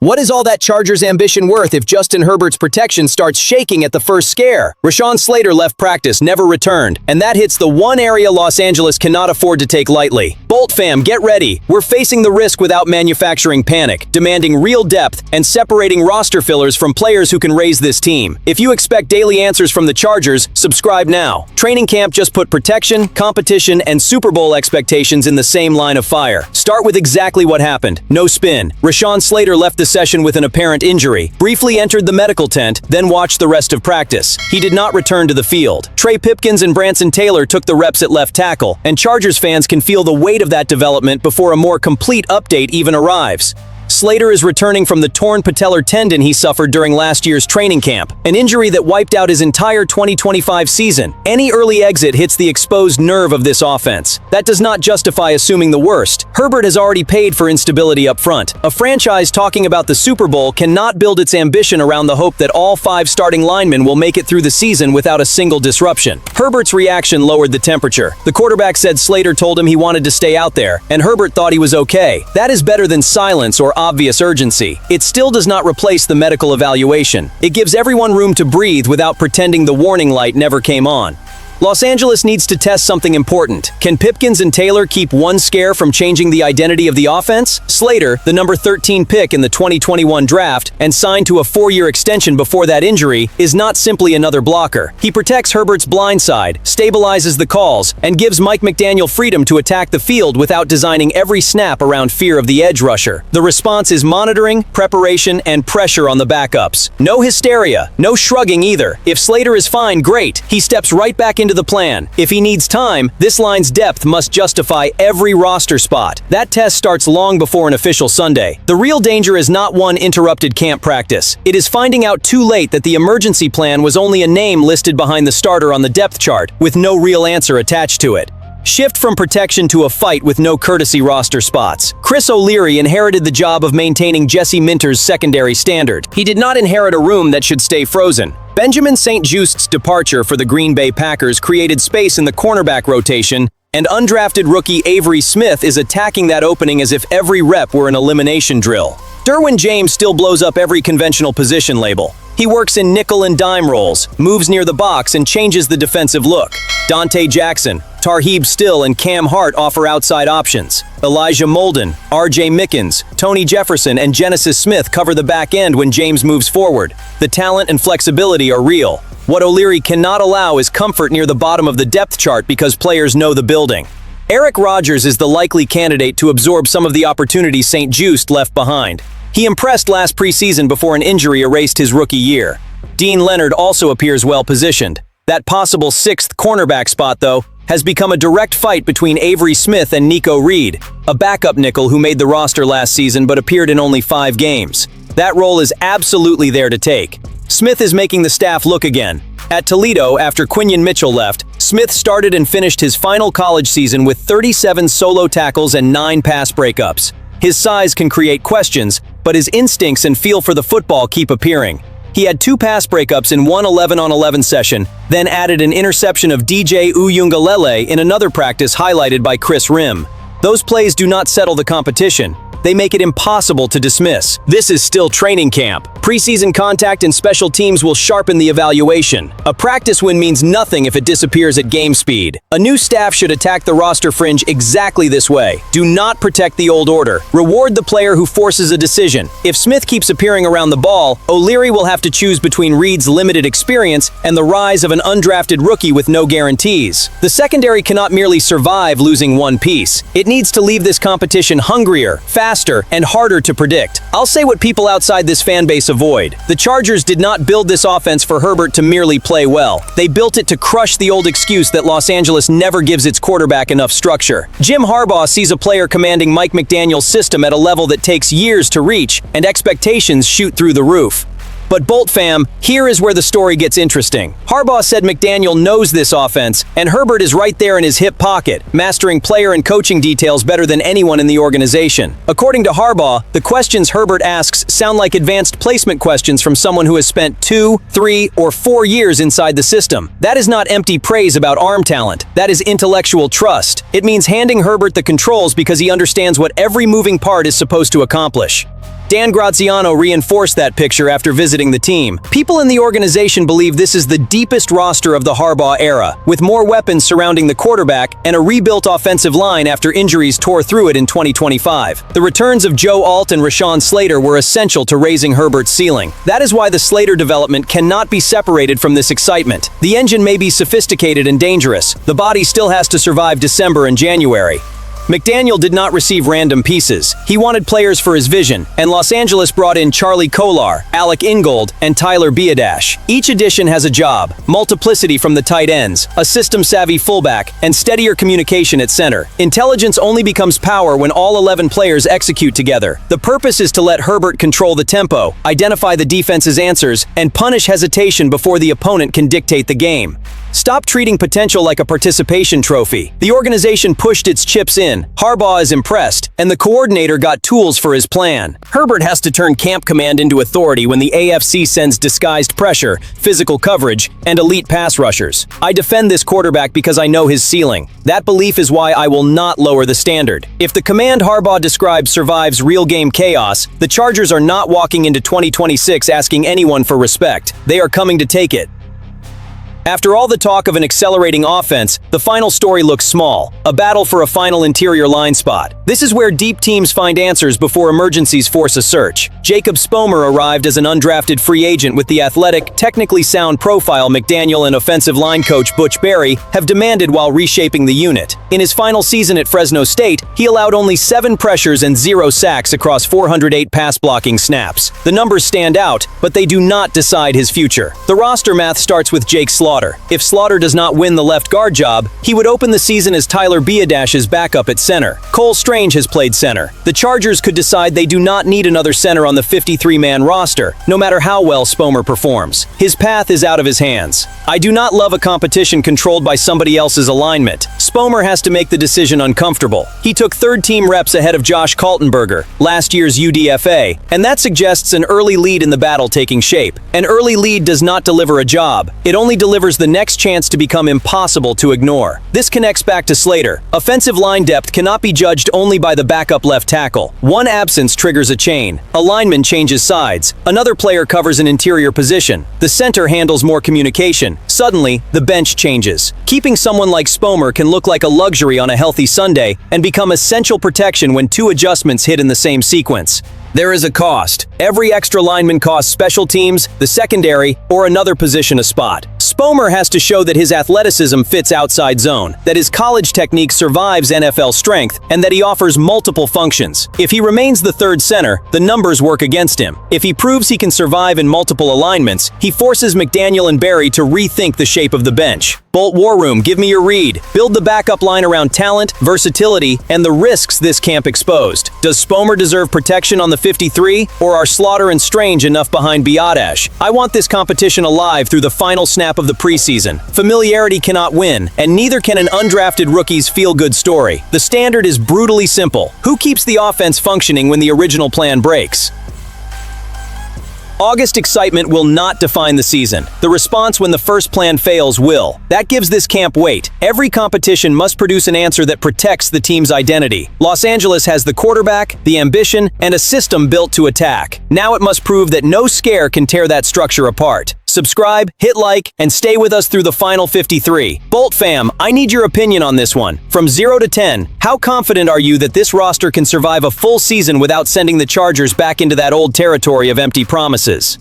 What is all that Chargers ambition worth if Justin Herbert's protection starts shaking at the first scare? Rashawn Slater left practice, never returned, and that hits the one area Los Angeles cannot afford to take lightly. Bolt fam, get ready. We're facing the risk without manufacturing panic, demanding real depth and separating roster fillers from players who can raise this team. If you expect daily answers from the Chargers, subscribe now. Training camp just put protection, competition, and Super Bowl expectations in the same line of fire. Start with exactly what happened. No spin. Rashawn Slater left the session with an apparent injury, briefly entered the medical tent, then watched the rest of practice. He did not return to the field. Trey Pipkins and Branson Taylor took the reps at left tackle, and Chargers fans can feel the weight of that development before a more complete update even arrives. Slater is returning from the torn patellar tendon he suffered during last year's training camp, an injury that wiped out his entire 2025 season. Any early exit hits the exposed nerve of this offense. That does not justify assuming the worst. Herbert has already paid for instability up front. A franchise talking about the Super Bowl cannot build its ambition around the hope that all 5 starting linemen will make it through the season without a single disruption. Herbert's reaction lowered the temperature. The quarterback said Slater told him he wanted to stay out there, and Herbert thought he was okay. That is better than silence or obvious urgency. It still does not replace the medical evaluation. It gives everyone room to breathe without pretending the warning light never came on. Los Angeles needs to test something important. Can Pipkins and Taylor keep one scare from changing the identity of the offense? Slater, the number 13 pick in the 2021 draft and signed to a 4-year extension before that injury, is not simply another blocker. He protects Herbert's blind side, stabilizes the calls, and gives Mike McDaniel freedom to attack the field without designing every snap around fear of the edge rusher. The response is monitoring, preparation, and pressure on the backups. No hysteria, no shrugging either. If Slater is fine, great. He steps right back into the plan. If he needs time, this line's depth must justify every roster spot. That test starts long before an official Sunday. The real danger is not one interrupted camp practice. It is finding out too late that the emergency plan was only a name listed behind the starter on the depth chart, with no real answer attached to it. Shift from protection to a fight with no courtesy roster spots. Chris O'Leary inherited the job of maintaining Jesse Minter's secondary standard. He did not inherit a room that should stay frozen. Benjamin St-Just's departure for the Green Bay Packers created space in the cornerback rotation, and undrafted rookie Avery Smith is attacking that opening as if every rep were an elimination drill. Derwin James still blows up every conventional position label. He works in nickel and dime roles, moves near the box, and changes the defensive look. Dante Jackson, Tarheeb Still, and Cam Hart offer outside options. Elijah Molden, R.J. Mickens, Tony Jefferson, and Genesis Smith cover the back end when James moves forward. The talent and flexibility are real. What O'Leary cannot allow is comfort near the bottom of the depth chart because players know the building. Eric Rodgers is the likely candidate to absorb some of the opportunities St-Juste left behind. He impressed last preseason before an injury erased his rookie year. Dean Leonard also appears well-positioned. That possible 6th cornerback spot, though, has become a direct fight between Avery Smith and Nico Reed, a backup nickel who made the roster last season but appeared in only 5 games. That role is absolutely there to take. Smith is making the staff look again. At Toledo, after Quinion Mitchell left, Smith started and finished his final college season with 37 solo tackles and 9 pass breakups. His size can create questions, but his instincts and feel for the football keep appearing. He had 2 pass breakups in one 11-on-11 session, then added an interception of DJ Uyunglele in another practice highlighted by Chris Rim. Those plays do not settle the competition. They make it impossible to dismiss. This is still training camp. Preseason contact and special teams will sharpen the evaluation. A practice win means nothing if it disappears at game speed. A new staff should attack the roster fringe exactly this way. Do not protect the old order. Reward the player who forces a decision. If Smith keeps appearing around the ball, O'Leary will have to choose between Reed's limited experience and the rise of an undrafted rookie with no guarantees. The secondary cannot merely survive losing one piece. It needs to leave this competition hungrier, faster, and harder to predict. I'll say what people outside this fan base avoid. The Chargers did not build this offense for Herbert to merely play well. They built it to crush the old excuse that Los Angeles never gives its quarterback enough structure. Jim Harbaugh sees a player commanding Mike McDaniel's system at a level that takes years to reach, and expectations shoot through the roof. But Bolt fam, here is where the story gets interesting. Harbaugh said McDaniel knows this offense, and Herbert is right there in his hip pocket, mastering player and coaching details better than anyone in the organization. According to Harbaugh, the questions Herbert asks sound like advanced placement questions from someone who has spent 2, 3, or 4 years inside the system. That is not empty praise about arm talent. That is intellectual trust. It means handing Herbert the controls because he understands what every moving part is supposed to accomplish. Dan Graziano reinforced that picture after visiting the team. People in the organization believe this is the deepest roster of the Harbaugh era, with more weapons surrounding the quarterback and a rebuilt offensive line after injuries tore through it in 2025. The returns of Joe Alt and Rashawn Slater were essential to raising Herbert's ceiling. That is why the Slater development cannot be separated from this excitement. The engine may be sophisticated and dangerous. The body still has to survive December and January. McDaniel did not receive random pieces. He wanted players for his vision, and Los Angeles brought in Charlie Kolar, Alec Ingold, and Tyler Biadasz. Each addition has a job: multiplicity from the tight ends, a system-savvy fullback, and steadier communication at center. Intelligence only becomes power when all 11 players execute together. The purpose is to let Herbert control the tempo, identify the defense's answers, and punish hesitation before the opponent can dictate the game. Stop treating potential like a participation trophy. The organization pushed its chips in, Harbaugh is impressed, and the coordinator got tools for his plan. Herbert has to turn camp command into authority when the AFC sends disguised pressure, physical coverage, and elite pass rushers. I defend this quarterback because I know his ceiling. That belief is why I will not lower the standard. If the command Harbaugh describes survives real-game chaos, the Chargers are not walking into 2026 asking anyone for respect. They are coming to take it. After all the talk of an accelerating offense, the final story looks small: a battle for a final interior line spot. This is where deep teams find answers before emergencies force a search. Jacob Spomer arrived as an undrafted free agent with the athletic, technically sound profile McDaniel and offensive line coach Butch Barry have demanded while reshaping the unit. In his final season at Fresno State, he allowed only 7 pressures and 0 sacks across 408 pass-blocking snaps. The numbers stand out, but they do not decide his future. The roster math starts with Jake Slaughter. If Slaughter does not win the left guard job, he would open the season as Tyler Biadasz's backup at center. Cole Strange has played center. The Chargers could decide they do not need another center on the 53-man roster, no matter how well Spomer performs. His path is out of his hands. I do not love a competition controlled by somebody else's alignment. Spomer has to make the decision uncomfortable. He took third-team reps ahead of Josh Kaltenberger, last year's UDFA, and that suggests an early lead in the battle taking shape. An early lead does not deliver a job. It only delivers the next chance to become impossible to ignore. This connects back to Slater. Offensive line depth cannot be judged only by the backup left tackle. One absence triggers a chain. A lineman changes sides. Another player covers an interior position. The center handles more communication. Suddenly, the bench changes. Keeping someone like Spomer can look like a luxury on a healthy Sunday and become essential protection when 2 adjustments hit in the same sequence. There is a cost. Every extra lineman costs special teams, the secondary, or another position a spot. Spomer has to show that his athleticism fits outside zone, that his college technique survives NFL strength, and that he offers multiple functions. If he remains the third center, the numbers work against him. If he proves he can survive in multiple alignments, he forces McDaniel and Barry to rethink the shape of the bench. Bolt War Room, give me your read. Build the backup line around talent, versatility, and the risks this camp exposed. Does Spomer deserve protection on the 53, or are Slaughter and Strange enough behind Biadasz? I want this competition alive through the final snap of the preseason. Familiarity cannot win, and neither can an undrafted rookie's feel-good story. The standard is brutally simple: who keeps the offense functioning when the original plan breaks? August excitement will not define the season. The response when the first plan fails will. That gives this camp weight. Every competition must produce an answer that protects the team's identity. Los Angeles has the quarterback, the ambition, and a system built to attack. Now it must prove that no scare can tear that structure apart. Subscribe, hit like, and stay with us through the final 53. Bolt fam, I need your opinion on this one. From 0 to 10, how confident are you that this roster can survive a full season without sending the Chargers back into that old territory of empty promises?